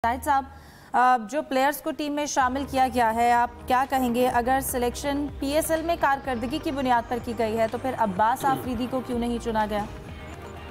जाहिद साहब, जो प्लेयर्स को टीम में शामिल किया गया है, आप क्या कहेंगे? अगर सिलेक्शन पीएसएल में कारकर्दगी की बुनियाद पर की गई है तो फिर अब्बास आफरीदी को क्यों नहीं चुना गया?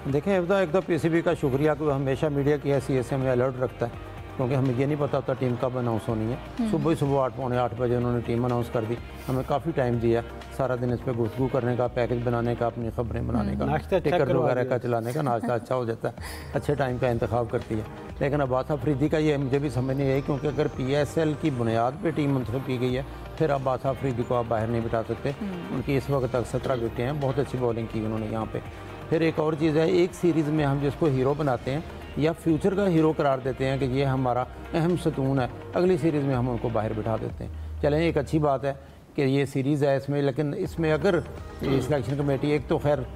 देखें, एक तो पीसीबी का शुक्रिया कि हमेशा मीडिया की हैसियत से हमें अलर्ट रखता है, क्योंकि हमें ये नहीं पता होता टीम कब अनाउंस होनी है। सुबह 8-8 बजे उन्होंने टीम अनाउंस कर दी। हमें काफ़ी टाइम दिया, सारा दिन इस पर गुफ्तगू करने का, पैकेज बनाने का, अपनी खबरें बनाने का, टिकट वगैरह का चलाने का। नाश्ता अच्छा हो जाता है, अच्छे टाइम का इंतखाब करती है। लेकिन अब्बास आफरीदी का ये मुझे भी समझ नहीं आई, क्योंकि अगर पीएसएल की बुनियाद पर टीम मुंतखब की गई है फिर अब्बास आफरीदी को आप बाहर नहीं बिठा सकते। उनकी इस वक्त तक 17 विकेटें हैं, बहुत अच्छी बॉलिंग की उन्होंने यहाँ पे। फिर एक और चीज़ है, एक सीरीज़ में हम जिसको हीरो बनाते हैं या फ्यूचर का हीरो करार देते हैं कि ये हमारा अहम सतून है, अगली सीरीज़ में हम उनको बाहर बिठा देते हैं। चलें, एक अच्छी बात है कि ये सीरीज़ है इसमें, लेकिन इसमें अगर सिलेक्शन कमेटी, एक तो खैर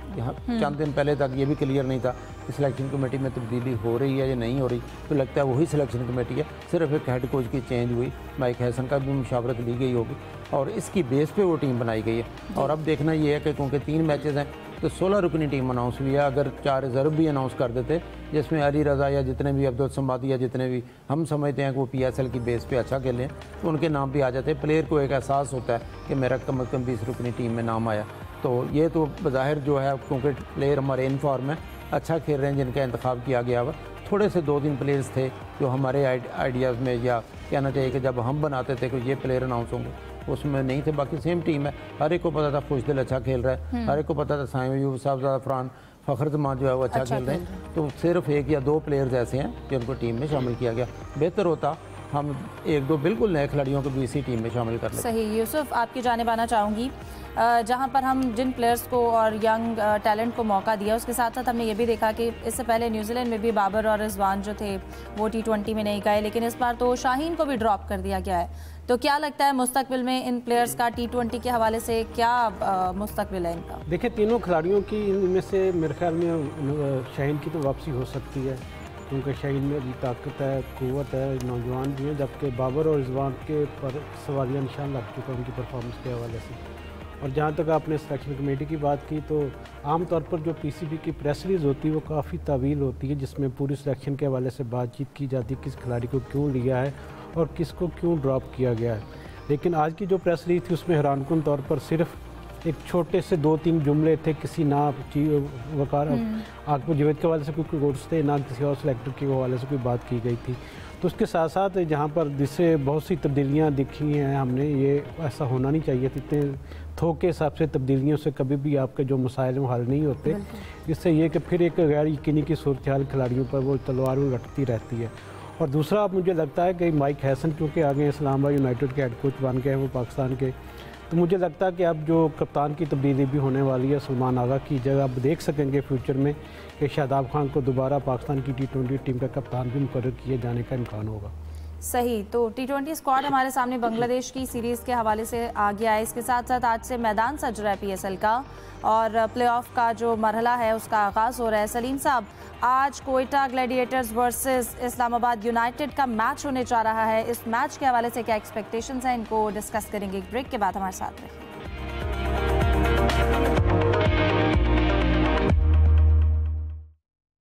चंद दिन पहले तक ये भी क्लियर नहीं था कि सिलेक्शन कमेटी में तब्दीली हो रही है या नहीं हो रही, तो लगता है वही सिलेक्शन कमेटी है, सिर्फ एक हेड कोच की चेंज हुई, माइक हैसन का भी मुशावरत ली गई होगी और इसकी बेस पे वो टीम बनाई गई है। और अब देखना ये है कि क्योंकि 3 मैचेस हैं तो 16 रुकनी टीम अनाउंस हुई है। अगर 4 रिजर्व भी अनाउंस कर देते, जिसमें अली रज़ा या जितने भी अब्दुल समादी या जितने भी हम समझते हैं कि वो पीएसएल की बेस पे अच्छा खेलें, तो उनके नाम भी आ जाते। प्लेयर को एक एहसास होता है कि मेरा कम से कम 20 रुकनी टीम में नाम आया। तो ये तो बज़ाहिर जो है, क्योंकि प्लेयर हमारे इन फॉर्म में अच्छा खेल रहे हैं जिनका इंतखाब किया गया हुआ। थोड़े से 2-3 प्लेयर्स थे जो हमारे आइडियाज़ में, या कहना चाहिए कि जब हम बनाते थे कि ये प्लेयर अनाउंस होंगे, उसमें नहीं थे। बाकी सेम टीम है, हर एक को पता था खुशदिल अच्छा खेल रहा है, हर एक को पता था साइम अयूब, साहब फरहान, फ़खर जमान जो है वो अच्छा खेल रहे हैं। तो सिर्फ 1 या 2 प्लेयर्स ऐसे हैं जिनको टीम में शामिल किया गया। बेहतर होता हम 1-2 बिल्कुल नए खिलाड़ियों को भी इसी टीम में शामिल कर लेते। सही। यूसुफ, आपकी जानिब आना चाहूँगी। जहाँ पर हम जिन प्लेयर्स को और यंग टैलेंट को मौका दिया, उसके साथ साथ हमने ये भी देखा कि इससे पहले न्यूजीलैंड में भी बाबर और रिजवान जो थे वो T20 में नहीं गए, लेकिन इस बार तो शाहीन को भी ड्रॉप कर दिया गया है। तो क्या लगता है मुस्तकबिल में इन प्लेयर्स का T20 के हवाले से क्या मुस्तकबिल है इनका? देखिए, तीनों खिलाड़ियों की इनमें से मेरे ख्याल में शाहीन की तो वापसी हो सकती है, क्योंकि शाहीन में भी ताकत है, क़ुव्वत है, नौजवान भी हैं, जबकि बाबर और रिजवान के पर सवालिया निशान लग चुका है उनकी परफॉर्मेंस के हवाले से। और जहाँ तक आपने सिलेक्शन कमेटी की बात की, तो आमतौर पर जो पीसीबी की प्रेस रिलीज़ होती है वो काफ़ी तवील होती है, जिसमें पूरी सिलेक्शन के हवाले से बातचीत की जाती है, किस खिलाड़ी को क्यों लिया है और किसको क्यों ड्रॉप किया गया है। लेकिन आज की जो प्रेस रिलीज़ थी उसमें हैरानकुन तौर पर सिर्फ एक छोटे से 2-3 जुमले थे, किसी ना वकार आकबर जावेद के हवाले से कोई कोट्स थे, ना किसी और सेलेक्टर के हवाले से कोई बात की गई थी। तो उसके साथ साथ जहाँ पर जिससे बहुत सी तब्दीलियाँ दिखी हैं हमने, ये ऐसा होना नहीं चाहिए था। इतने थोक के हिसाब से तब्दीलियों से कभी भी आपके जो मसाइल वो हल नहीं होते। इससे ये कि फिर एक गैर यकीनी की सूरत हाल खिलाड़ियों पर वो तलवार लटकती रहती है। और दूसरा, अब मुझे लगता है कि माइक हैसन क्योंकि आगे इस्लामाबाद यूनाइटेड के हेड कोच बन गए हैं वो पाकिस्तान के, तो मुझे लगता है कि अब जो कप्तान की तब्दीली भी होने वाली है, सलमान आगा की जगह अब देख सकेंगे फ्यूचर में कि शादाब खान को दोबारा पाकिस्तान की T20 टीम का कप्तान भी मुकर्रर किए जाने का इम्कान होगा। सही। तो T20 स्क्वाड हमारे सामने बांग्लादेश की सीरीज़ के हवाले से आ गया है। इसके साथ साथ आज से मैदान सज रहा है पीएसएल का और प्लेऑफ का जो मरहला है उसका आगाज़ हो रहा है। सलीम साहब, आज Quetta Gladiators versus Islamabad United का मैच होने जा रहा है। इस मैच के हवाले से क्या एक्सपेक्टेशंस हैं, इनको डिस्कस करेंगे एक ब्रेक के बाद। हमारे साथ रहिए।